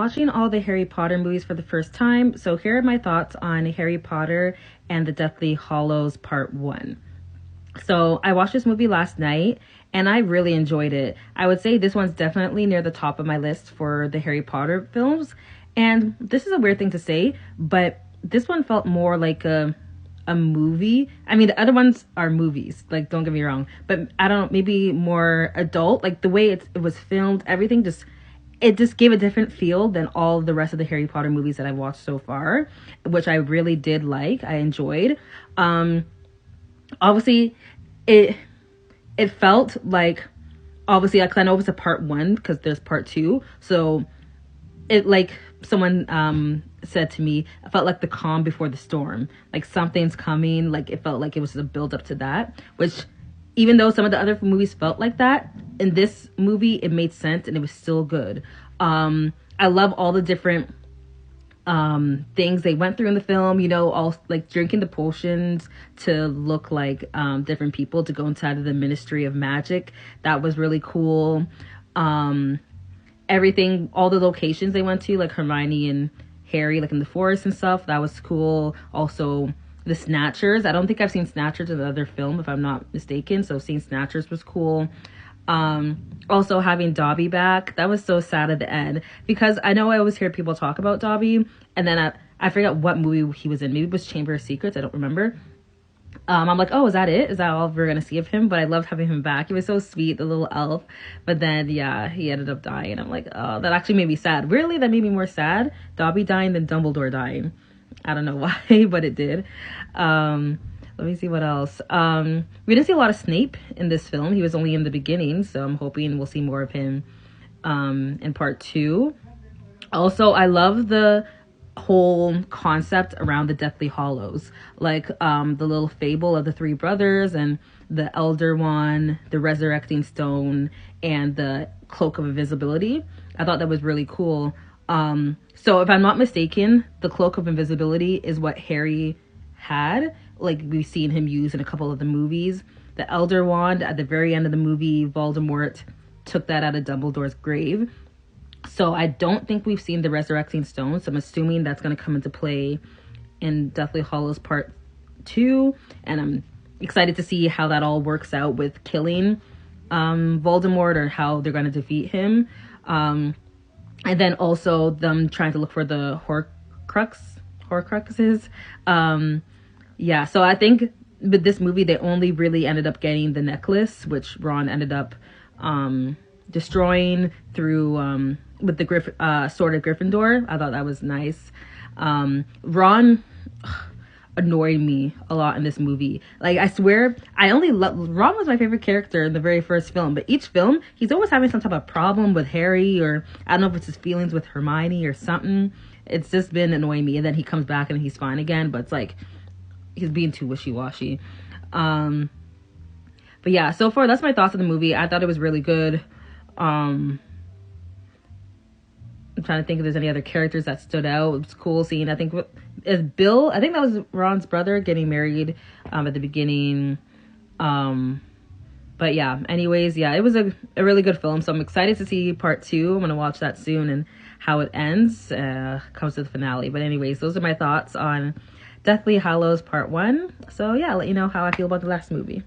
Watching all the Harry Potter movies for the first time, so here are my thoughts on Harry Potter and the Deathly Hallows Part 1. So I watched this movie last night and I really enjoyed it. I would say this one's definitely near the top of my list for the Harry Potter films. And this is a weird thing to say, but this one felt more like a movie. I mean, the other ones are movies, like don't get me wrong, but I don't know, maybe more adult. Like the way it was filmed, everything just gave a different feel than all of the rest of the Harry Potter movies that I've watched so far, which I really did like. I enjoyed. Obviously, it felt like, obviously, I know it was a part one because there's part two. So it, like someone said to me, it felt like the calm before the storm. Like something's coming. Like it felt like it was a build up to that, which even though some of the other movies felt like that, in this movie it made sense and it was still good. I love all the different things they went through in the film, you know, all like drinking the potions to look like different people to go inside of the Ministry of Magic. That was really cool. Everything, all the locations they went to, like Hermione and Harry, like in the forest and stuff, that was cool. Also the Snatchers, I don't think I've seen Snatchers in another film if I'm not mistaken, so seeing Snatchers was cool. Also having Dobby back, that was so sad at the end, because I know I always hear people talk about Dobby, and then I forget what movie he was in. Maybe it was Chamber of Secrets, I don't remember. I'm like, oh, is that it? Is that all we're gonna see of him? But I loved having him back. He was so sweet, the little elf. But then, yeah, he ended up dying. I'm like, oh, that actually made me sad. Really, that made me more sad. Dobby dying than Dumbledore dying. I don't know why, but it did. Let me see what else. We didn't see a lot of Snape in this film. He was only in the beginning, so I'm hoping we'll see more of him in part two. Also, I love the whole concept around the Deathly Hallows, like the little fable of the three brothers and the elder one, the resurrecting stone, and the cloak of invisibility. I thought that was really cool. So if I'm not mistaken, the cloak of invisibility is what Harry had, like we've seen him use in a couple of the movies. The elder wand at the very end of the movie, Voldemort took that out of Dumbledore's grave. So I don't think we've seen the resurrecting stone, so I'm assuming that's going to come into play in Deathly Hallows Part 2, and I'm excited to see how that all works out with killing Voldemort, or how they're going to defeat him. And then also them trying to look for the Horcruxes. Yeah, so I think with this movie, they only really ended up getting the necklace, which Ron ended up destroying through with the sword of Gryffindor. I thought that was nice. Ron annoyed me a lot in this movie. Like, I swear, Ron was my favorite character in the very first film, but each film, he's always having some type of problem with Harry, or I don't know if it's his feelings with Hermione or something. It's just been annoying me, and then he comes back and he's fine again, but it's like, he's being too wishy-washy. But yeah, so far, that's my thoughts on the movie. I thought it was really good. I'm trying to think if there's any other characters that stood out. It was cool seeing, I think, is Bill, I think that was Ron's brother, getting married at the beginning. But yeah, anyways, yeah, it was a really good film, so I'm excited to see part two. I'm gonna watch that soon, and how it ends comes to the finale. But anyways, those are my thoughts on Deathly Hallows Part 1. So yeah, I'll let you know how I feel about the last movie.